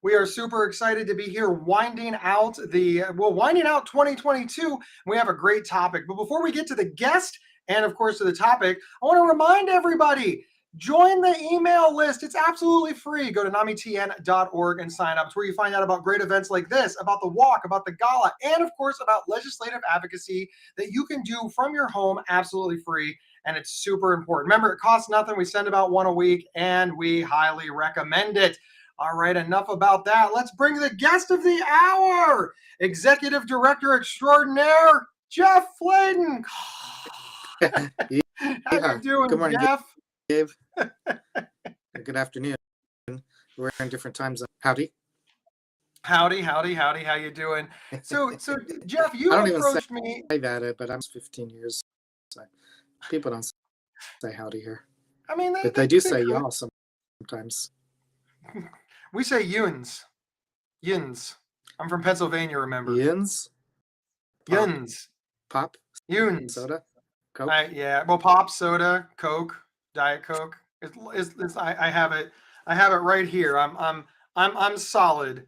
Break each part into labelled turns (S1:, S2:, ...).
S1: We are super excited to be here winding out 2022. We have a great topic. But before we get to the guest and, of course, to the topic, I want to remind everybody, join the email list. It's absolutely free. Go to namitn.org and sign up. It's where you find out about great events like this, about the walk, about the gala, and, of course, about legislative advocacy that you can do from your home absolutely free. And it's super important. Remember, it costs nothing. We send about one a week, and we highly recommend it. All right, enough about that. Let's bring the guest of the hour, Executive Director Extraordinaire, Jeff Fladen. How you doing,
S2: Good morning,
S1: Jeff?
S2: Gabe. Good afternoon. We're in different time zones. Howdy.
S1: How you doing? So Jeff, you approached me.
S2: I don't even say that, but I'm 15 years. So people don't say howdy here.
S1: I mean,
S2: but they do say y'all sometimes.
S1: We say yuns. I'm from Pennsylvania, remember?
S2: Yuns?
S1: Yuns.
S2: Pop?
S1: Yuns.
S2: Soda? Coke?
S1: Yeah. Well, pop, soda, Coke, Diet Coke. I have it. I have it right here. I'm solid.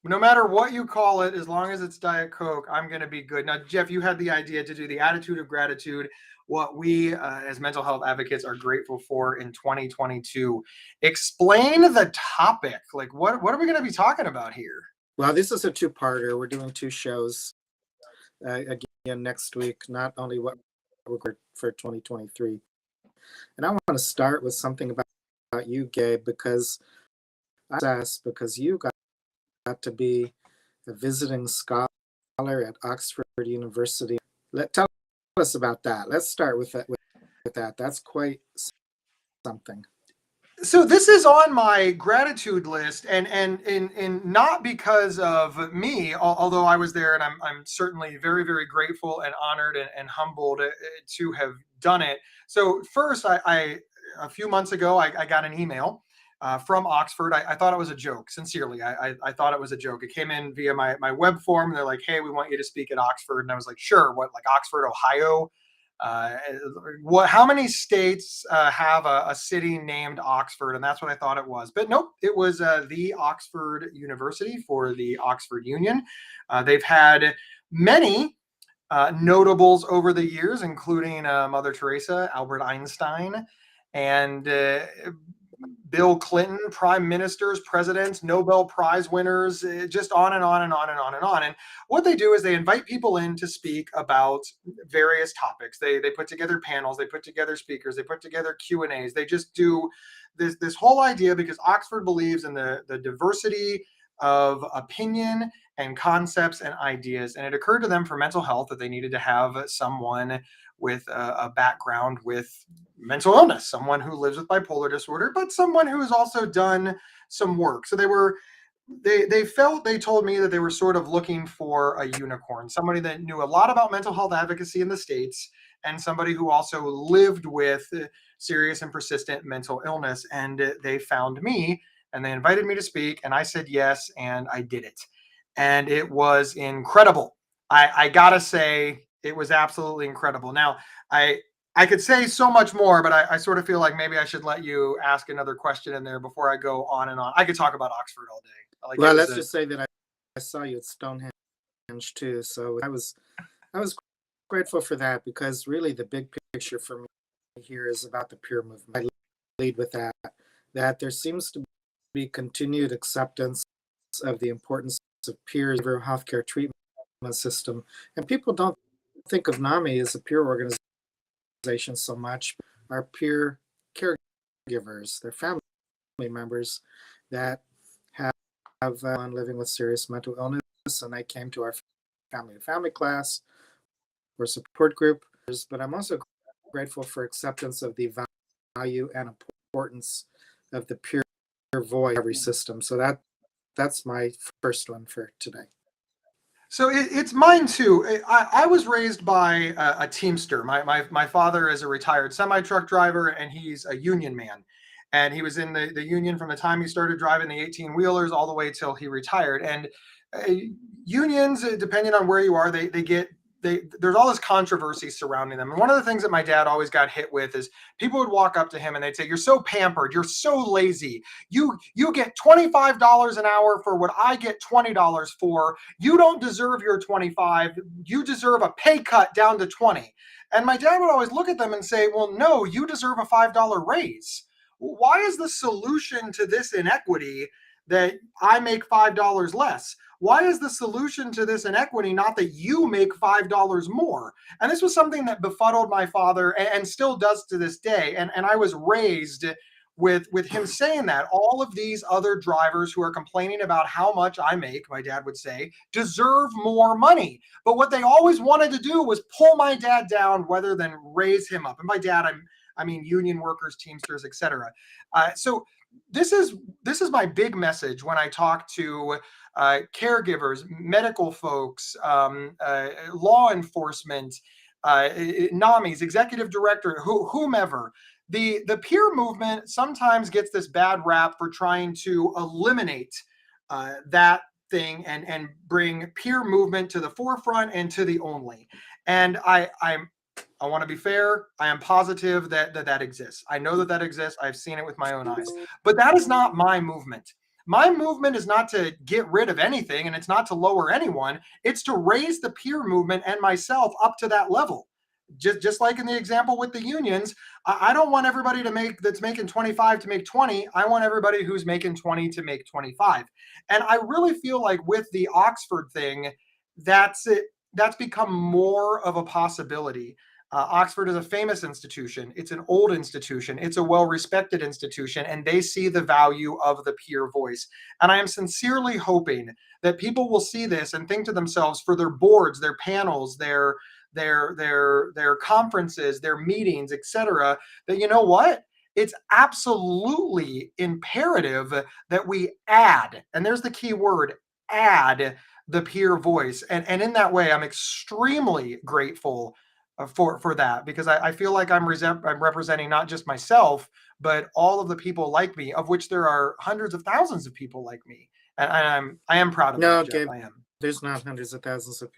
S1: No matter what you call it, as long as it's Diet Coke, I'm going to be good. Now, Jeff, you had the idea to do the attitude of gratitude, what we as mental health advocates are grateful for in 2022. Explain the topic. Like, what are we going to be talking about here?
S2: Well, this is a two-parter. We're doing two shows again next week, not only what we're for 2023. And I want to start with something about you, Gabe, because you got to be a visiting scholar at Oxford University. Tell us about that. Let's start with that. That's quite something.
S1: So this is on my gratitude list, and not because of me, although I was there, and I'm certainly very, very grateful and honored and humbled to have done it. So first, I a few months ago, I got an email from Oxford. I thought it was a joke. Sincerely, I thought it was a joke. It came in via my web form. They're like, "Hey, we want you to speak at Oxford," and I was like, "Sure." What, like Oxford, Ohio? How many states have a city named Oxford? And that's what I thought it was. But nope, it was the Oxford University for the Oxford Union. They've had many notables over the years, including Mother Teresa, Albert Einstein, and Bill Clinton, prime ministers, presidents, Nobel Prize winners, just on and on and on and on and on. And what they do is they invite people in to speak about various topics. They put together panels, they put together speakers, they put together Q&As. They just do this whole idea because Oxford believes in the diversity of opinion and concepts and ideas. And it occurred to them for mental health that they needed to have someone with a background with mental illness, someone who lives with bipolar disorder, but someone who has also done some work. So they told me that they were sort of looking for a unicorn, somebody that knew a lot about mental health advocacy in the States and somebody who also lived with serious and persistent mental illness. And they found me and they invited me to speak, and I said yes, and I did it. And it was incredible. I gotta say, it was absolutely incredible. Now, I could say so much more, but I sort of feel like maybe I should let you ask another question in there before I go on and on. I could talk about Oxford all day.
S2: Well, let's just say that I saw you at Stonehenge too, so I was grateful for that, because really the big picture for me here is about the peer movement. I lead with that there seems to be continued acceptance of the importance of peers in the healthcare treatment system, and people don't think of NAMI as a peer organization so much. Our peer caregivers, their family members that have one living with serious mental illness, and they came to our family class or support group. But I'm also grateful for acceptance of the value and importance of the peer voice in every system. So that's my first one for today.
S1: So it's mine too. I was raised by a Teamster. My father is a retired semi-truck driver, and he's a union man. And he was in the union from the time he started driving the 18-wheelers all the way till he retired. And unions, depending on where you are, they get there's all this controversy surrounding them. And one of the things that my dad always got hit with is people would walk up to him and they'd say, "You're so pampered. You're so lazy. You get $25 an hour for what I get $20 for. You don't deserve your 25. You deserve a pay cut down to 20." And my dad would always look at them and say, "Well, no, you deserve a $5 raise. Why is the solution to this inequity that I make $5 less? Why is the solution to this inequity not that you make $5 more?" And this was something that befuddled my father and still does to this day. And I was raised with him saying that all of these other drivers who are complaining about how much I make, my dad would say, deserve more money. But what they always wanted to do was pull my dad down rather than raise him up. And by dad, I mean union workers, Teamsters, etc. So this is my big message when I talk to caregivers, medical folks, law enforcement, NAMI's executive director, whomever. The peer movement sometimes gets this bad rap for trying to eliminate that thing and bring peer movement to the forefront and to the only. And I want to be fair. I am positive that exists. I know that exists. I've seen it with my own eyes. But that is not my movement. My movement is not to get rid of anything, and it's not to lower anyone. It's to raise the peer movement and myself up to that level. Just like in the example with the unions, I don't want everybody that's making 25 to make 20. I want everybody who's making 20 to make 25. And I really feel like with the Oxford thing, that's become more of a possibility. Oxford is a famous institution. It's an old institution. It's a well-respected institution, and they see the value of the peer voice. And I am sincerely hoping that people will see this and think to themselves, for their boards, their panels, their conferences, their meetings, etc., that you know what? It's absolutely imperative that we add, and there's the key word, add the peer voice. And in that way, I'm extremely grateful for that, because I feel like I'm representing not just myself, but all of the people like me, of which there are hundreds of thousands of people like me. And I am proud of
S2: No,
S1: that, Jeff.
S2: Gabe,
S1: I am.
S2: there's not hundreds of thousands of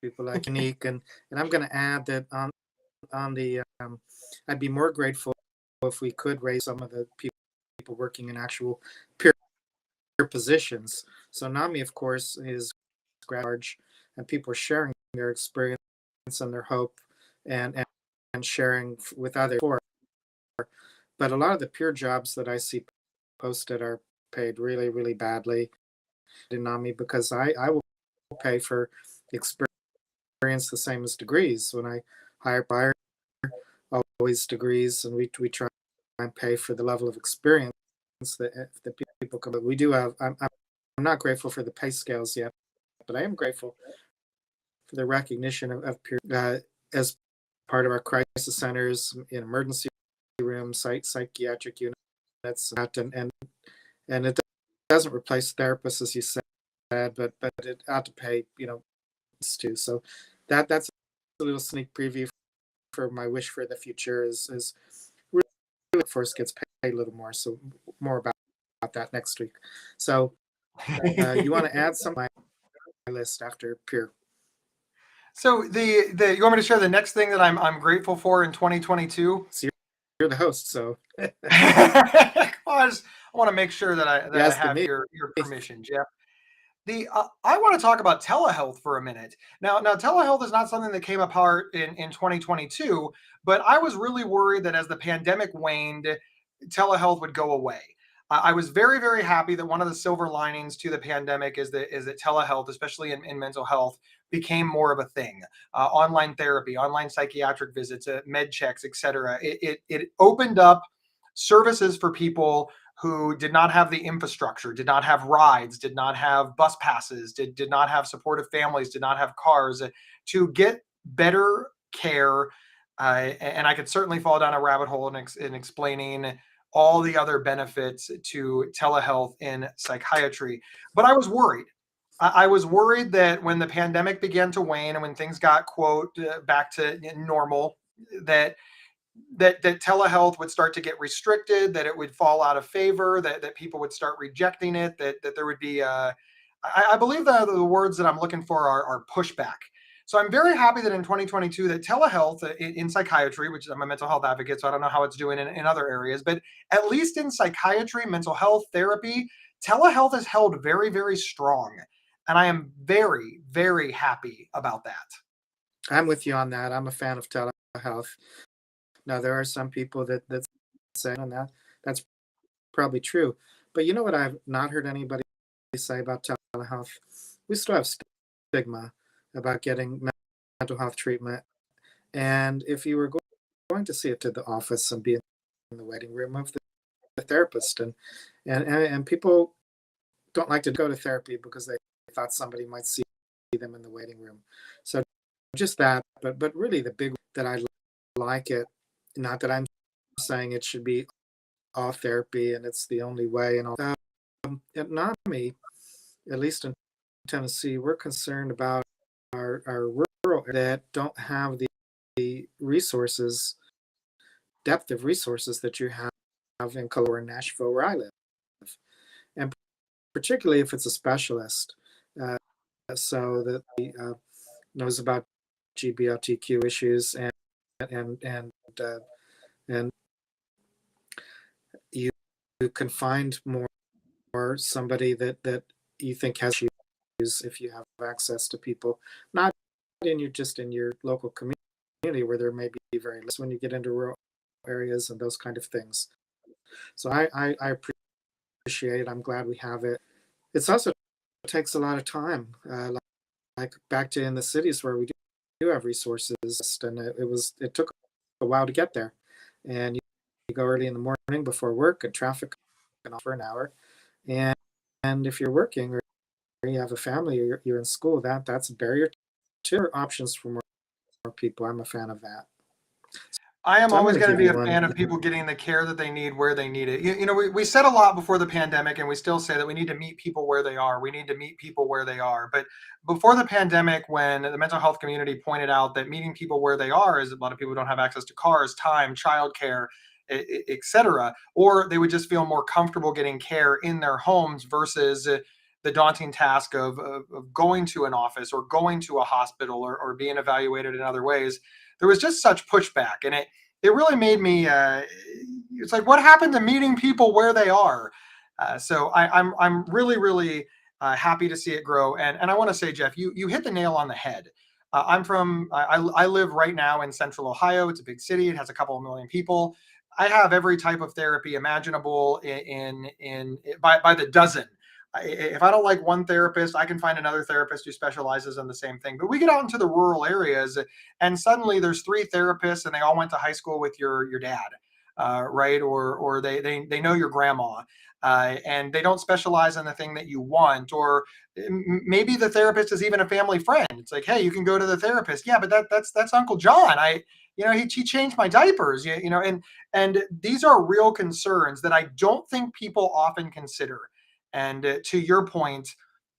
S2: people like unique, and I'm going to add that on the I'd be more grateful if we could raise some of the people working in actual peer positions. So NAMI, of course, is large, and people are sharing their experience and their hope and sharing with others. But a lot of the peer jobs that I see posted are paid really, really badly in NAMI, because I will pay for experience the same as degrees. When I hire buyer, always degrees, and we try and pay for the level of experience that people come. But we do have. I'm not grateful for the pay scales yet, but I am grateful for the recognition of peer as part of our crisis centers, in emergency rooms, psychiatric units, and it doesn't replace therapists, as you said, but it ought to pay, too. So that's a little sneak preview for my wish for the future is really workforce gets paid a little more. So more about that next week. So you want to add something to my list after peer?
S1: So you want me to share the next thing that I'm grateful for in 2022?
S2: So you're the host, so
S1: I want to make sure that I have
S2: me.
S1: your permission, Jeff. I want to talk about telehealth for a minute. Now telehealth is not something that came apart in 2022, but I was really worried that as the pandemic waned, telehealth would go away. I was very, very happy that one of the silver linings to the pandemic is that telehealth, especially in mental health, became more of a thing. Online therapy, online psychiatric visits, med checks, etc. It opened up services for people who did not have the infrastructure, did not have rides, did not have bus passes, did not have supportive families, did not have cars, to get better care. And I could certainly fall down a rabbit hole in explaining all the other benefits to telehealth in psychiatry. But I was worried. I was worried that when the pandemic began to wane and when things got, quote, back to normal, that telehealth would start to get restricted, that it would fall out of favor, that people would start rejecting it, that there would be, I believe that the words that I'm looking for are pushback. So I'm very happy that in 2022 that telehealth in psychiatry, which I'm a mental health advocate, so I don't know how it's doing in other areas, but at least in psychiatry, mental health therapy, telehealth is held very, very strong. And I am very, very happy about that.
S2: I'm with you on that. I'm a fan of telehealth. Now there are some people that say on that's probably true. But you know what I've not heard anybody say about telehealth? We still have stigma about getting mental health treatment. And if you were going to see it to the office and be in the waiting room of the therapist, and people don't like to go to therapy because they thought somebody might see them in the waiting room. So just that, but really the big that I like it. Not that I'm saying it should be all therapy and it's the only way and all. At NAMI, at least in Tennessee, we're concerned about our rural areas that don't have the resources, depth of resources that you have in Colorado or Nashville, where I live, and particularly if it's a specialist, so that he knows about GBLTQ issues and and uh, and you, you can find more somebody that you think has issues if you have access to people, not just in your local community where there may be very less when you get into rural areas and those kind of things. So I appreciate it. I'm glad we have it. It's also it takes a lot of time. Like back to in the cities where we do have resources, and it took a while to get there, and you go early in the morning before work and traffic can for an hour, and if you're working or you have a family or you're in school, that's a barrier to options for more people. I'm a fan of that.
S1: I am
S2: So I'm
S1: always
S2: going to
S1: going to
S2: give
S1: be
S2: you
S1: a fan
S2: one.
S1: of people getting the care that they need where they need it. We said a lot before the pandemic, and we still say that we need to meet people where they are. We need to meet people where they are. But before the pandemic, when the mental health community pointed out that meeting people where they are is a lot of people don't have access to cars, time, childcare, etc., or they would just feel more comfortable getting care in their homes versus the daunting task of going to an office or going to a hospital or being evaluated in other ways. There was just such pushback, and it really made me. It's like, what happened to meeting people where they are? So I'm really really happy to see it grow, and I want to say, Jeff, you hit the nail on the head. I live right now in Central Ohio. It's a big city. It has a couple of million people. I have every type of therapy imaginable in by the dozen. If I don't like one therapist, I can find another therapist who specializes in the same thing. But we get out into the rural areas, and suddenly there's three therapists, and they all went to high school with your dad, right? Or they know your grandma, and they don't specialize in the thing that you want. Or maybe the therapist is even a family friend. It's like, hey, you can go to the therapist. Yeah, but that's Uncle John. He changed my diapers. And these are real concerns that I don't think people often consider. And to your point,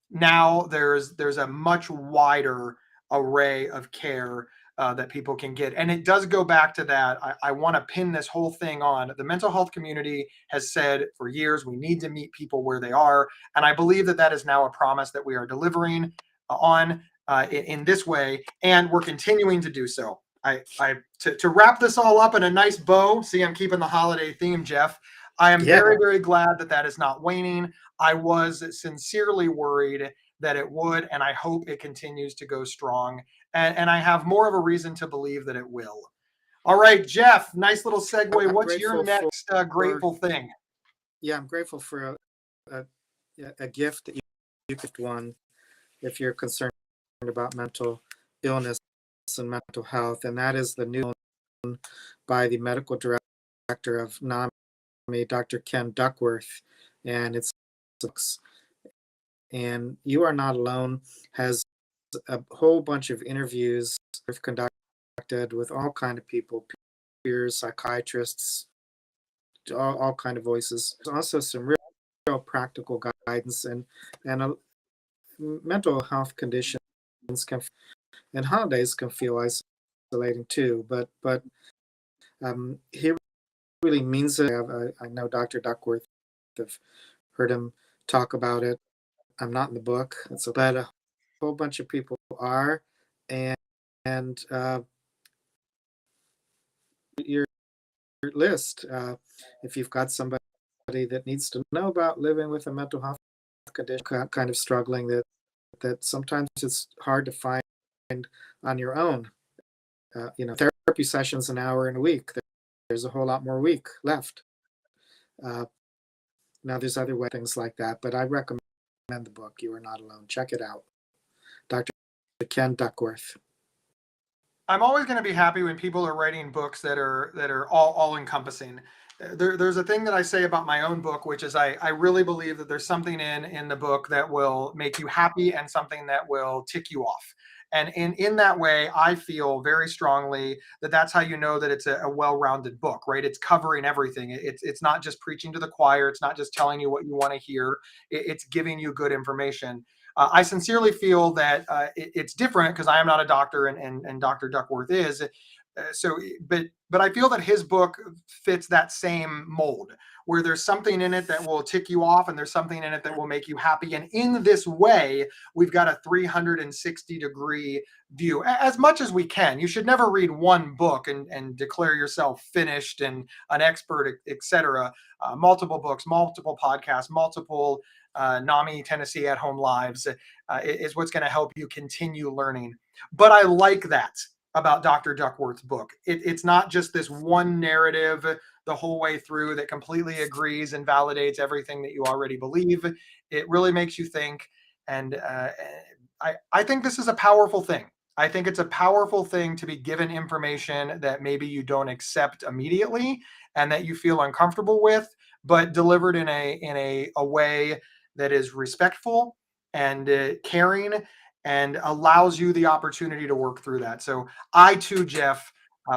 S1: now there's a much wider array of care that people can get. And it does go back to that. I want to pin this whole thing on the mental health community has said for years we need to meet people where they are. And I believe that is now a promise that we are delivering on in this way. And we're continuing to do so. To wrap this all up in a nice bow, see, I'm keeping the holiday theme, Jeff. I am
S2: Yeah,
S1: very, very glad that is not waning. I was sincerely worried that it would, and I hope it continues to go strong. And I have more of a reason to believe that it will. All right, Jeff, nice little segue.
S2: I'm
S1: What's your
S2: grateful
S1: next
S2: for
S1: grateful thing?
S2: yeah, I'm grateful for a, a gift that you could one if you're concerned about mental illness and mental health, and that is the new by the medical director of NAMI, Dr. Ken Duckworth, and it's and You Are Not Alone has a whole bunch of interviews we've conducted with all kind of people, peers, psychiatrists, all kind of voices. There's also some real practical guidance and mental health conditions can and holidays can feel isolating too. But he really means it. I know Dr. Duckworth. I've heard him talk about it. I'm not in the book, but a whole bunch of people are, and your list, if you've got somebody that needs to know about living with a mental health condition, kind of struggling, that sometimes it's hard to find on your own. Therapy sessions an hour in a week. There's a whole lot more week left. Now there's other things like that, but I recommend the book. You Are Not Alone. Check it out. Dr. Ken Duckworth.
S1: I'm always going to be happy when people are writing books that are all encompassing. There's a thing that I say about my own book, which is I really believe that there's something in the book that will make you happy and something that will tick you off. And in that way, I feel very strongly that that's how you know that it's a well-rounded book, right? It's covering everything. It's not just preaching to the choir. It's not just telling you what you want to hear. It's giving you good information. I sincerely feel that it's different because I am not a doctor and Dr. Duckworth is. But I feel that his book fits that same mold where there's something in it that will tick you off and there's something in it that will make you happy. And in this way, we've got a 360-degree view as much as we can. You should never read one book and declare yourself finished and an expert, etc. Multiple books, multiple podcasts, multiple NAMI Tennessee at home lives is what's going to help you continue learning. But I like that about Dr. Duckworth's book. It's not just this one narrative the whole way through that completely agrees and validates everything that you already believe. It really makes you think. And I think this is a powerful thing. I think it's a powerful thing to be given information that maybe you don't accept immediately and that you feel uncomfortable with, but delivered in a way that is respectful and caring and allows you the opportunity to work through that. So I too, Jeff,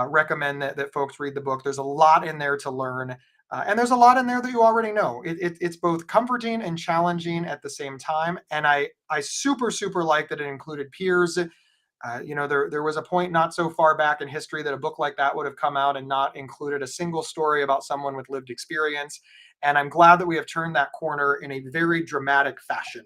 S1: recommend that folks read the book. There's a lot in there to learn. And there's a lot in there that you already know. It's both comforting and challenging at the same time. And I super, super like that it included peers. There was a point not so far back in history that a book like that would have come out and not included a single story about someone with lived experience. And I'm glad that we have turned that corner in a very dramatic fashion.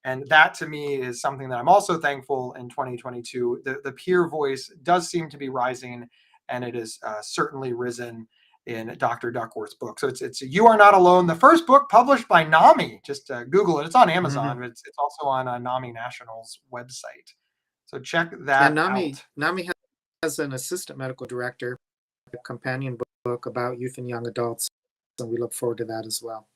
S1: And that to me is something that I'm also thankful in 2022. The peer voice does seem to be rising, and it is certainly risen in Dr. Duckworth's book. So it's You Are Not Alone, the first book published by NAMI. Just Google it. It's on Amazon,
S2: Mm-hmm.
S1: but it's also on NAMI National's website. So check
S2: And
S1: that
S2: NAMI
S1: out.
S2: has an assistant medical director, a companion book about youth and young adults, and we look forward to that as well.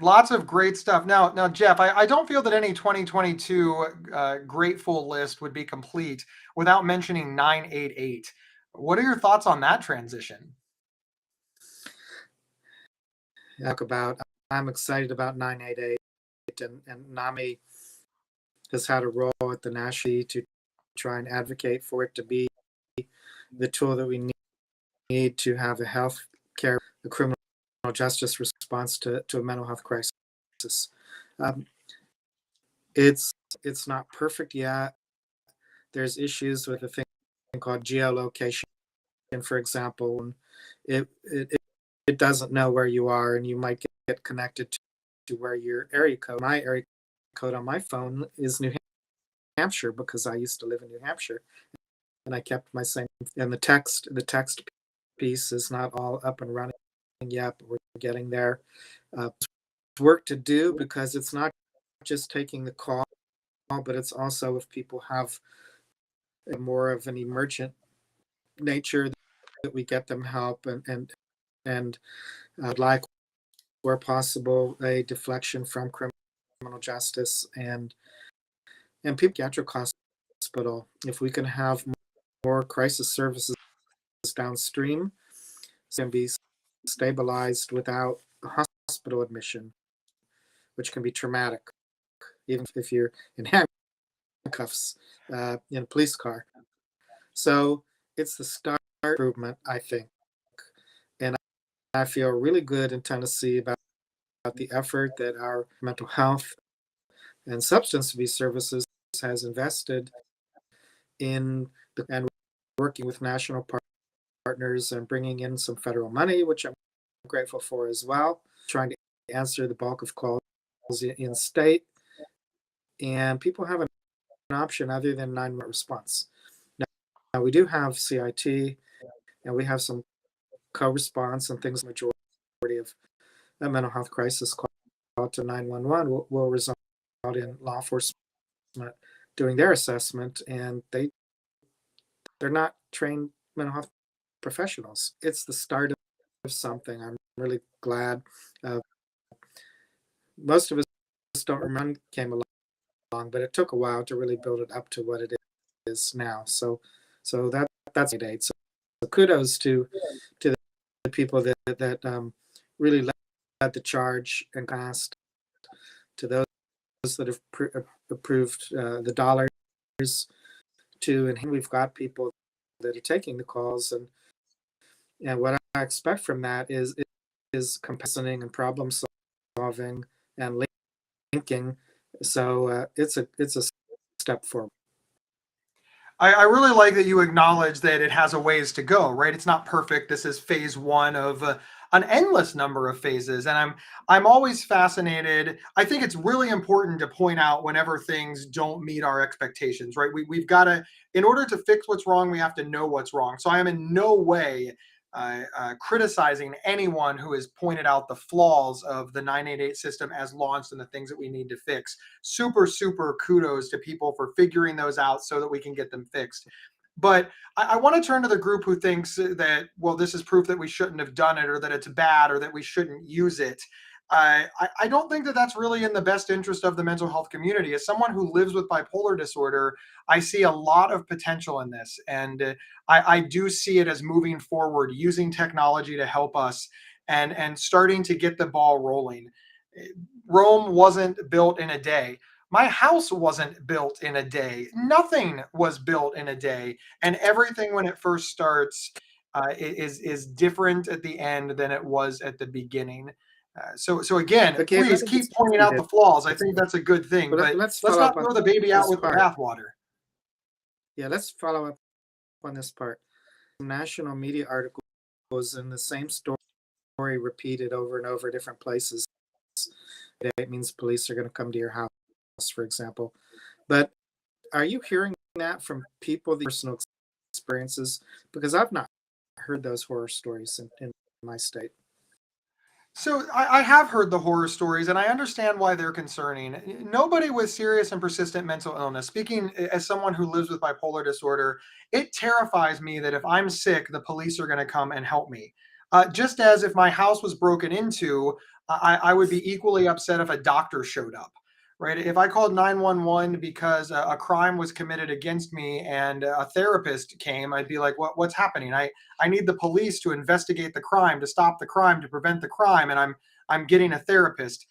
S1: Lots of great stuff. Now, Jeff, I don't feel that any 2022 grateful list would be complete without mentioning 988. What are your thoughts on that transition?
S2: I'm excited about 988, and NAMI has had a role at the national to try and advocate for it to be the tool that we need to have a health care, a criminal justice response to a mental health crisis. It's not perfect yet. There's issues with a thing called geolocation, for example. It doesn't know where you are, and you might get connected to where your area code. My area code on my phone is New Hampshire because I used to live in New Hampshire, and I kept my same. And the text piece is not all up and running yet, but we're getting there. Work to do because it's not just taking the call, but it's also if people have more of an emergent nature that we get them help and like where possible a deflection from criminal justice and psychiatric hospital. If we can have more crisis services downstream, can be stabilized without a hospital admission, which can be traumatic, even if you're in handcuffs in a police car. So it's the start improvement, I think. And I feel really good in Tennessee about the effort that our mental health and substance abuse services has invested in and working with national partners and bringing in some federal money, which I'm grateful for as well, trying to answer the bulk of calls in state. And people have an option other than 911 response. Now we do have CIT, and we have some co-response and things. Majority of a mental health crisis call to 911 will result in law enforcement doing their assessment, and they're not trained mental health professionals. It's the start of something. I'm really glad. Uh, Most of us don't remember came along, but it took a while to really build it up to what it is now. So that's a date. So kudos to the people that really led the charge and asked, to those that have approved the dollars to, and we've got people that are taking the calls, and what I expect from that is compassioning and problem solving and linking. So it's a step forward.
S1: I really like that you acknowledge that it has a ways to go, right? It's not perfect. This is phase one of an endless number of phases, and I'm always fascinated. I think it's really important to point out whenever things don't meet our expectations, right? We've got to, in order to fix what's wrong, we have to know what's wrong. So I am in no way criticizing anyone who has pointed out the flaws of the 988 system as launched and the things that we need to fix. Super kudos to people for figuring those out so that we can get them fixed. But I want to turn to the group who thinks that, well, this is proof that we shouldn't have done it, or that it's bad, or that we shouldn't use it. I don't think that that's really in the best interest of the mental health community. As someone who lives with bipolar disorder, I see a lot of potential in this. And I do see it as moving forward, using technology to help us and starting to get the ball rolling. Rome wasn't built in a day. My house wasn't built in a day. Nothing was built in a day. And everything when it first starts is different at the end than it was at the beginning. So again,
S2: Okay, I
S1: please
S2: think
S1: keep
S2: it's
S1: pointing out the flaws. I think that's a good thing,
S2: but
S1: but
S2: let's
S1: let's
S2: follow up
S1: not
S2: on
S1: throw the baby out
S2: this
S1: with the
S2: part.
S1: bathwater.
S2: Yeah, let's follow up on this part. National media articles in the same story repeated over and over, different places. It means police are going to come to your house, for example. But are you hearing that from people, the personal experiences? Because I've not heard those horror stories in my state.
S1: So I have heard the horror stories, and I understand why they're concerning. Nobody with serious and persistent mental illness, speaking as someone who lives with bipolar disorder, it terrifies me that if I'm sick, the police are going to come and help me. Just as if my house was broken into, I would be equally upset if a doctor showed up, right? If I called 911 because a crime was committed against me and a therapist came, I'd be like, what's happening? I need the police to investigate the crime, to stop the crime, to prevent the crime, and I'm getting a therapist.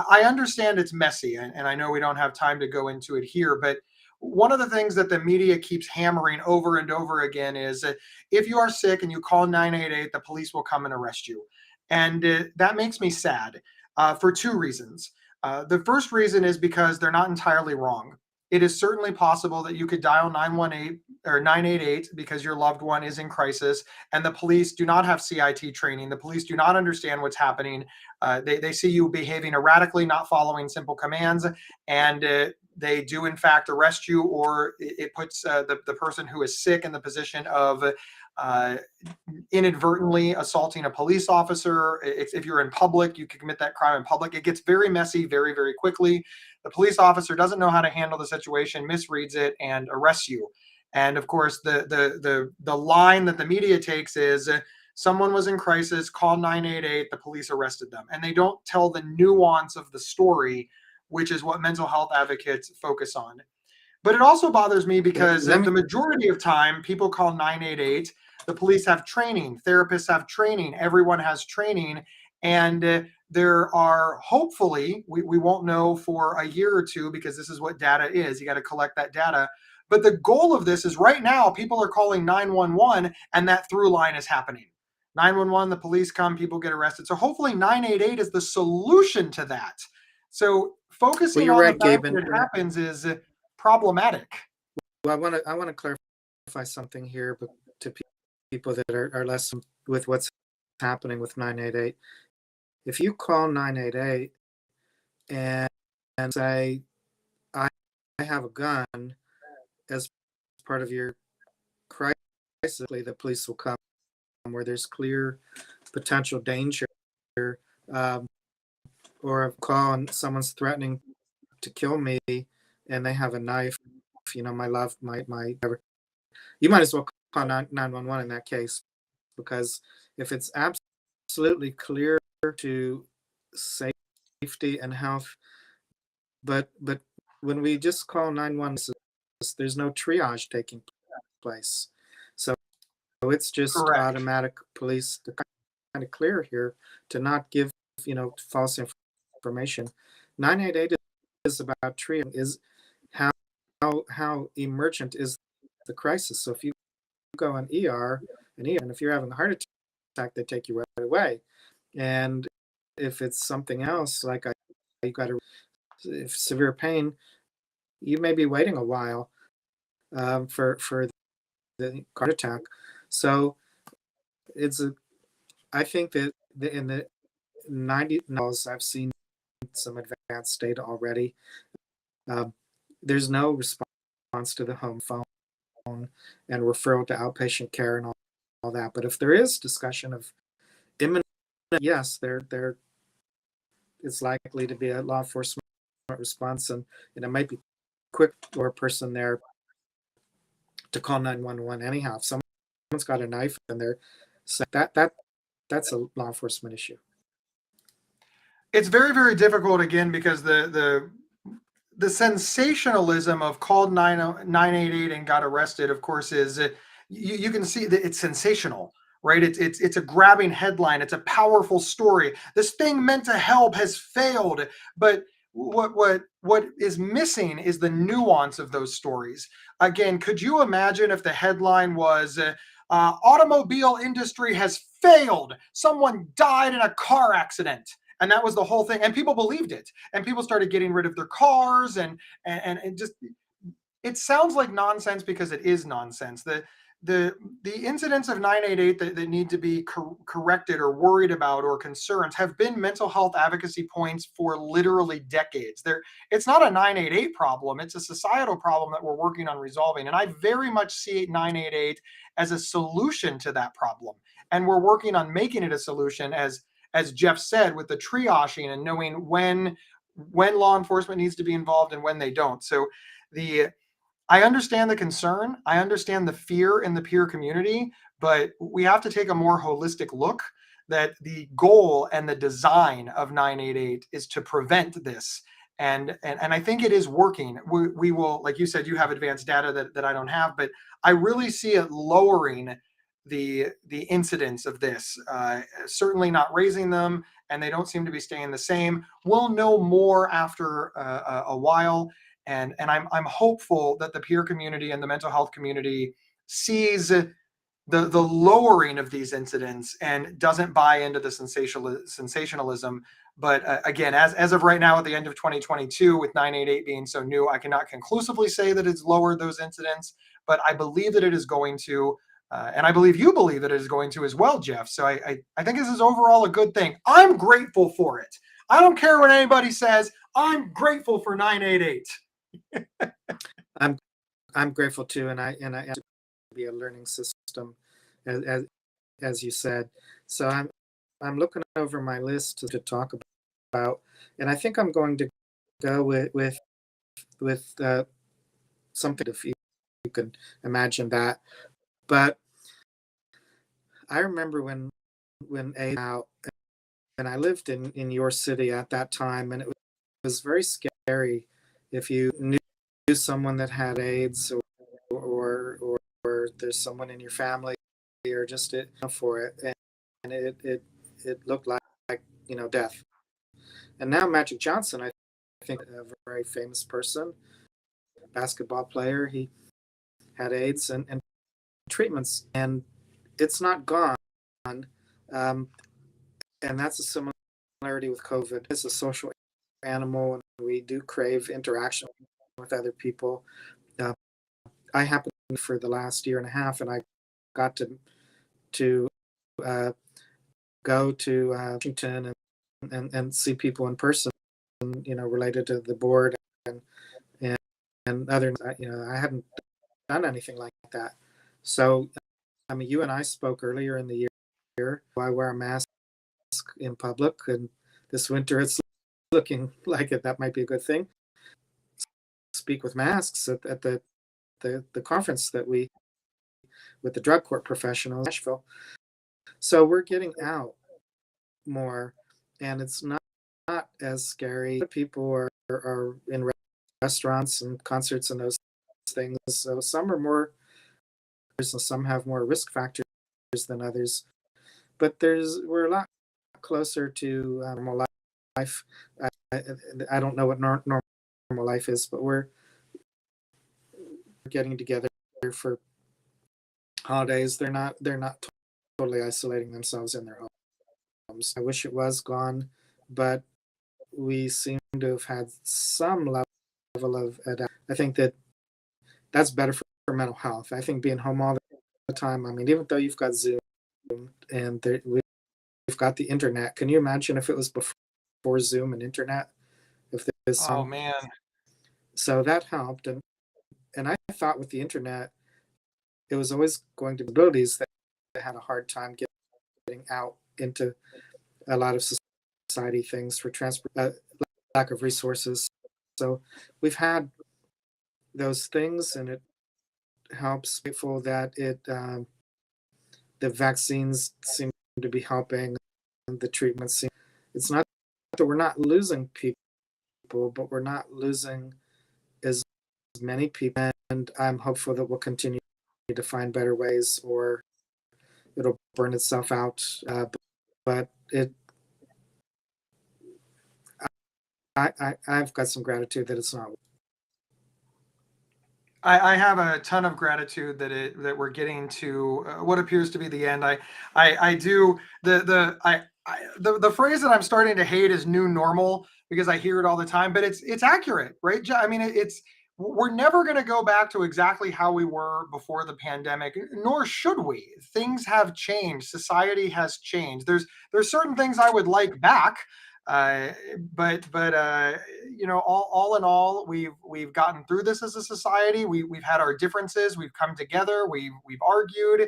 S1: I understand it's messy, and I know we don't have time to go into it here, but one of the things that the media keeps hammering over and over again is that if you are sick and you call 988, the police will come and arrest you. And that makes me sad for two reasons. The first reason is because they're not entirely wrong. It is certainly possible that you could dial 918 or 988 because your loved one is in crisis, and the police do not have CIT training. The police do not understand what's happening. They see you behaving erratically, not following simple commands, and they do in fact arrest you, or it puts the person who is sick in the position of uh, inadvertently assaulting a police officer. If you're in public, you can commit that crime in public. It gets very messy very quickly. The police officer doesn't know how to handle the situation, misreads it, and arrests you. And of course, the line that the media takes is someone was in crisis, call 988, the police arrested them. And they don't tell the nuance of the story, which is what mental health advocates focus on. But it also bothers me because
S2: Let me,
S1: the majority of time people call 988, the police have training, therapists have training, everyone has training. And there are hopefully, we won't know for a year or two because this is what data is. You got to collect that data. But the goal of this is right now, people are calling 911 and that through line is happening. 911, the police come, people get arrested. So hopefully 988 is the solution to that. So
S2: well,
S1: focusing
S2: you're
S1: on the
S2: right,
S1: fact
S2: Gabe,
S1: that it happens is problematic.
S2: well, I want to clarify something here, but to people that are less with what's happening with 988. If you call 988 and say, I have a gun, as part of your crisis, the police will come where there's clear potential danger, um, or a call and someone's threatening to kill me and they have a knife, my love, my whatever, you might as well call 911 in that case, because if it's absolutely clear to safety and health, but when we just call 911, there's no triage taking place. So it's just
S1: Correct.
S2: automatic police to kind of clear here to not give, false information. 988 is about triage, is how emergent is the crisis. So if you go on ER, and if you're having a heart attack, they take you right away. And if it's something else, like you got if severe pain, you may be waiting a while for the heart attack. So I think that in the 90s, I've seen some advanced data already. There's no response to the home phone and referral to outpatient care and all that. But if there is discussion of imminent, yes, there it's likely to be a law enforcement response, and it might be quick or a person there to call 911 anyhow. If someone's got a knife and they're that's a law enforcement issue.
S1: It's very, very difficult again because the sensationalism of called 988 and got arrested, of course, is you can see that it's sensational, right? It's a grabbing headline. It's a powerful story. This thing meant to help has failed, but what is missing is the nuance of those stories. Again, could you imagine if the headline was automobile industry has failed, someone died in a car accident, and that was the whole thing, and people believed it, and people started getting rid of their cars, and just, it sounds like nonsense because it is nonsense. The incidents of 988 that need to be corrected or worried about or concerns have been mental health advocacy points for literally decades. It's not a 988 problem, it's a societal problem that we're working on resolving, and I very much see 988 as a solution to that problem, and we're working on making it a solution, as Jeff said, with the triaging and knowing when law enforcement needs to be involved and when they don't. So I understand the concern. I understand the fear in the peer community, but we have to take a more holistic look that the goal and the design of 988 is to prevent this. And I think it is working. We will, like you said, you have advanced data that I don't have, but I really see it lowering the incidence of this, certainly not raising them, and they don't seem to be staying the same. We'll know more after a while, and I'm hopeful that the peer community and the mental health community sees the lowering of these incidents and doesn't buy into the sensationalism. But again, as of right now, at the end of 2022, with 988 being so new, I cannot conclusively say that it's lowered those incidents, but I believe that it is going to. And I believe you believe that it is going to as well, Jeff. So I think this is overall a good thing. I'm grateful for it. I don't care what anybody says. I'm grateful for 988.
S2: I'm grateful too, and I to be a learning system, as you said. So I'm looking over my list to talk about, and I think I'm going to go with something, if you can imagine that. But I remember when AIDS out, and I lived in your city at that time, and it was very scary if you knew someone that had AIDS, or there's someone in your family, or just for it, and it looked like death. And now Magic Johnson, I think, a very famous person, basketball player, he had AIDS and treatments, and it's not gone. Um, and that's a similarity with COVID. It's a social animal, and we do crave interaction with other people. I happened for the last year and a half, and I got to go to Washington and see people in person, related to the board and other. I hadn't done anything like that. So, I mean, you and I spoke earlier in the year. I wear a mask in public, and this winter it's looking like that might be a good thing. Speak with masks at the conference that we with the drug court professionals in Nashville. So we're getting out more, and it's not as scary. People are in restaurants and concerts and those things. So some are more, and some have more risk factors than others. But we're a lot closer to normal life. I, I don't know what normal life is, but we're getting together for holidays. They're not totally isolating themselves in their homes. I wish it was gone, but we seem to have had some level of I think that's better for mental health. I think being home all the time. I mean, even though you've got Zoom and we've got the internet, can you imagine if it was before Zoom and internet? If there's
S1: Oh man.
S2: So that helped, and I thought with the internet, it was always going to be abilities that had a hard time getting out into a lot of society things for transport, lack of resources. So we've had those things, and it helps. Grateful that the vaccines seem to be helping, and the treatments seem. It's not that we're not losing people, but we're not losing as many people, and I'm hopeful that we'll continue to find better ways, or it'll burn itself out. But I've got some gratitude that it's not.
S1: I have a ton of gratitude that we're getting to what appears to be the end. I do the phrase that I'm starting to hate is new normal because I hear it all the time, but it's accurate, right? I mean, it's we're never going to go back to exactly how we were before the pandemic, nor should we. Things have changed. Society has changed. There's certain things I would like back. Uh, but you know, all in all, we've gotten through this as a society. We've had our differences. We've come together. We've argued,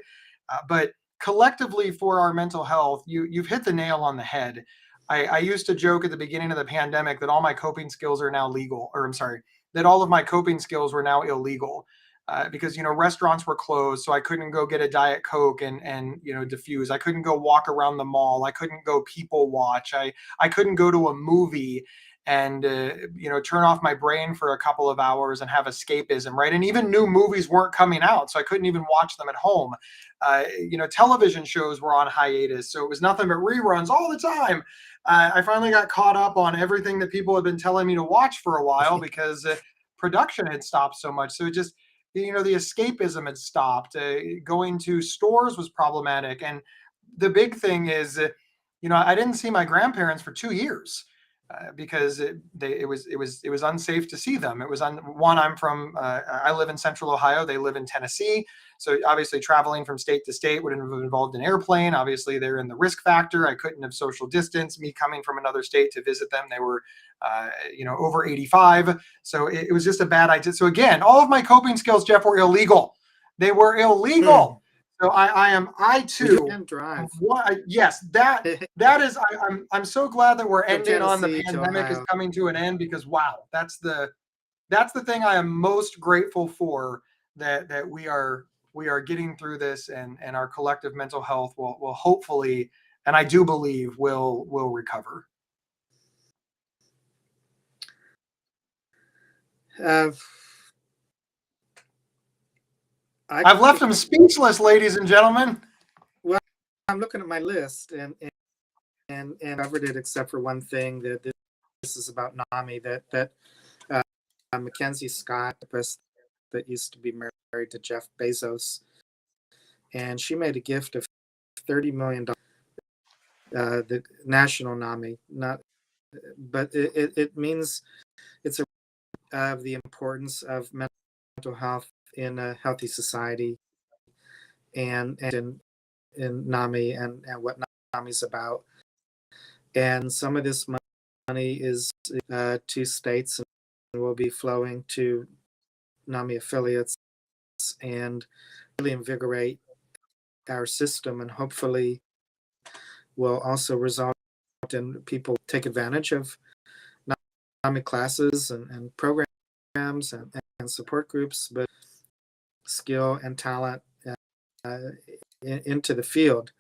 S1: but collectively for our mental health, you've hit the nail on the head. I used to joke at the beginning of the pandemic that all my coping skills are now legal, or I'm sorry, that all of my coping skills were now illegal. Because you know restaurants were closed, so I couldn't go get a Diet Coke and you know diffuse. I couldn't go walk around the mall. I couldn't go people watch. I couldn't go to a movie and you know turn off my brain for a couple of hours and have escapism, right? And even new movies weren't coming out, so I couldn't even watch them at home. You know, television shows were on hiatus, so it was nothing but reruns all the time. I finally got caught up on everything that people had been telling me to watch for a while because production had stopped so much. So it just you know the escapism had stopped. Going to stores was problematic, and the big thing is you know I didn't see my grandparents for 2 years because it was unsafe to see them. It was one. I live in Central Ohio. They live in Tennessee. So obviously traveling from state to state would have involved an airplane. Obviously they're in the risk factor. I couldn't have social distance. Me coming from another state to visit them, they were you know over 85. So it was just a bad idea. So again, all of my coping skills, Jeff, were illegal. They were illegal. So I too
S2: can drive.
S1: yes, that is I'm so glad that we're ending on the pandemic is coming to an end because wow, that's the thing I am most grateful for that we are getting through this and our collective mental health will hopefully and I do believe will recover. I've left them speechless, ladies and gentlemen.
S2: Well, I'm looking at my list and covered it except for one thing that this is about NAMI that Mackenzie Scott, that used to be married to Jeff Bezos, and she made a gift of $30 million. The national NAMI, not, but it means it's of the importance of mental health in a healthy society, and in NAMI and what NAMI is about. And some of this money is to states and will be flowing to NAMI affiliates. and really invigorate our system, and hopefully will also result in people take advantage of NAMI classes and programs and support groups, but skill and talent uh, into the field.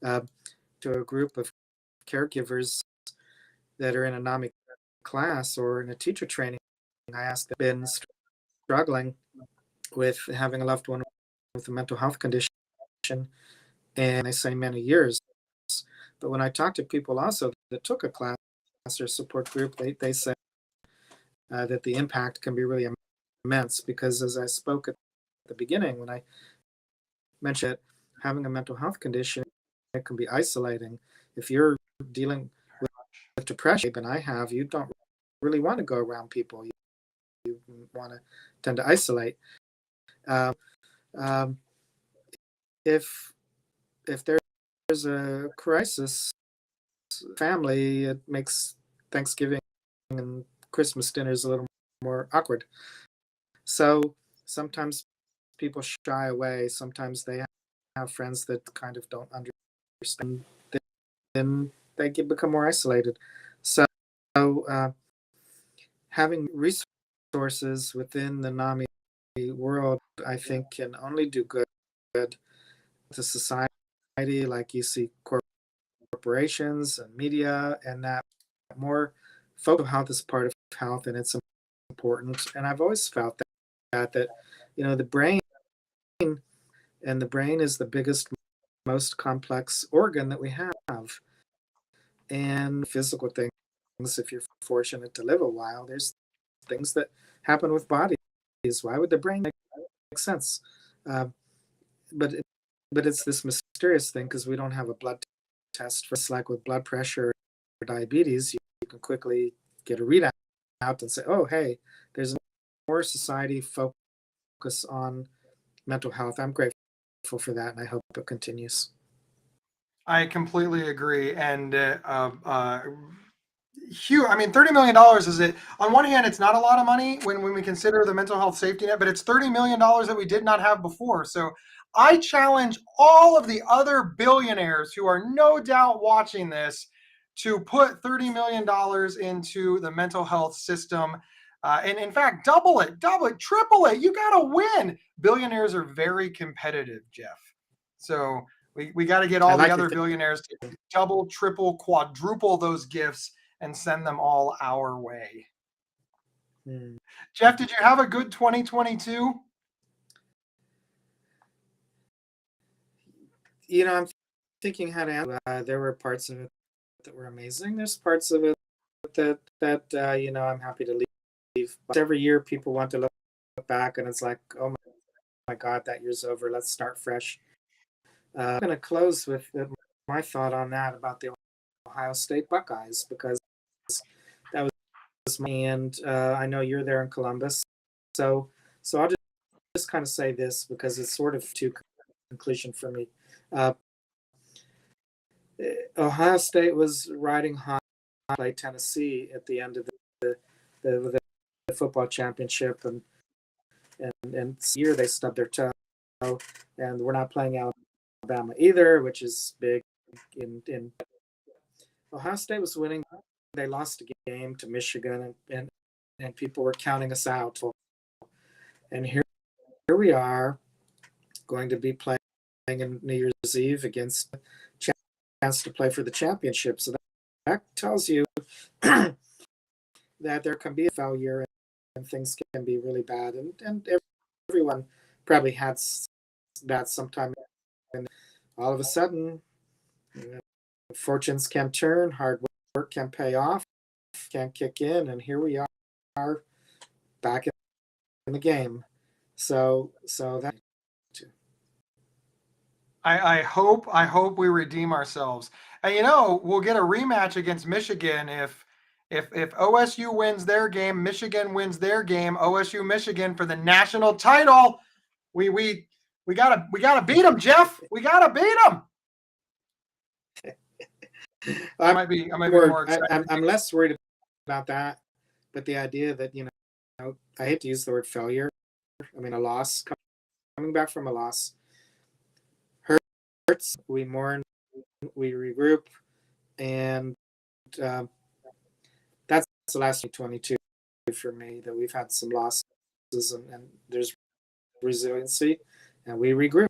S2: To a group of caregivers that are in a NAMI class or in a teacher training, I asked them, been struggling with having a loved one with a mental health condition, and they say many years. But when I talk to people also that took a class or support group, they say that the impact can be really immense, because as I spoke at the beginning, when I mentioned that having a mental health condition, it can be isolating. If you're dealing with depression, and I have, you don't really want to go around people. You want to tend to isolate. Um, um, if there's a crisis, family, it makes Thanksgiving and Christmas dinners a little more awkward. So sometimes people shy away. Sometimes they have friends that kind of don't understand. Then they become more isolated. So having resources within the NAMI world, I think, can only do good to society. Like you see corporations and media, and that more focus on health is part of health, and it's important. And I've always felt that the brain, and the brain is the biggest, most complex organ that we have. And physical things, if you're fortunate to live a while, there's things that happen with bodies. Why would the brain make sense? Uh, but it's this mysterious thing, because we don't have a blood test for it's like with blood pressure or diabetes. You can quickly get a readout and say, oh, hey, there's more society focus on mental health. I'm grateful for that, and I hope it continues.
S1: I completely agree. And huge. I mean, $30 million is it? On one hand, it's not a lot of money when we consider the mental health safety net, but it's $30 million that we did not have before. So I challenge all of the other billionaires who are no doubt watching this to put $30 million into the mental health system. And in fact, double it, triple it. You got to win. Billionaires are very competitive, Jeff. So we got to get all the other billionaires to double, triple, quadruple those gifts and send them all our way. Jeff, did you have a good 2022?
S2: I'm thinking how to answer. There were parts of it that were amazing. There's parts of it that I'm happy to leave. But every year people want to look back, and it's like, oh my God, that year's over. Let's start fresh. I'm going to close with my thought on that about the Ohio State Buckeyes, because that was me, and I know you're there in Columbus. So I'll just kind of say this, because it's sort of to conclusion for me. Ohio State was riding high, play Tennessee at the end of the football championship, and this year they stubbed their toe, and we're not playing Alabama either, which is big. In Ohio State was winning. They lost a game to Michigan, and people were counting us out. And here we are, going to be playing in New Year's Eve against a chance to play for the championship. So that tells you that there can be a failure, and things can be really bad. And everyone probably had that sometime. And all of a sudden, fortunes can turn, hard work can pay off, can kick in, and here we are back in the game. So that.
S1: I hope we redeem ourselves. And we'll get a rematch against Michigan if OSU wins their game, Michigan wins their game, OSU Michigan for the national title. We gotta beat them, Jeff. We gotta beat them. I might be more excited.
S2: I'm less worried about that, but the idea that I hate to use the word failure. I mean, a loss coming back from a loss hurts. We mourn, we regroup, and um, that's the last 22 for me, that we've had some losses, and there's resiliency, and we regroup.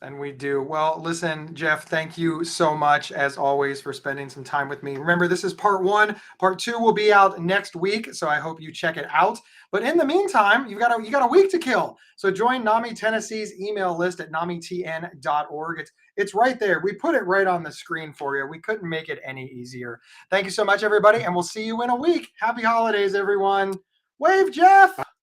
S1: And we do. Well, listen, Jeff, thank you so much, as always, for spending some time with me. Remember, this is part 1. Part 2 will be out next week, so I hope you check it out. But in the meantime, you got a week to kill. So join NAMI Tennessee's email list at namitn.org. It's right there. We put it right on the screen for you. We couldn't make it any easier. Thank you so much, everybody, and we'll see you in a week. Happy holidays, everyone. Wave, Jeff.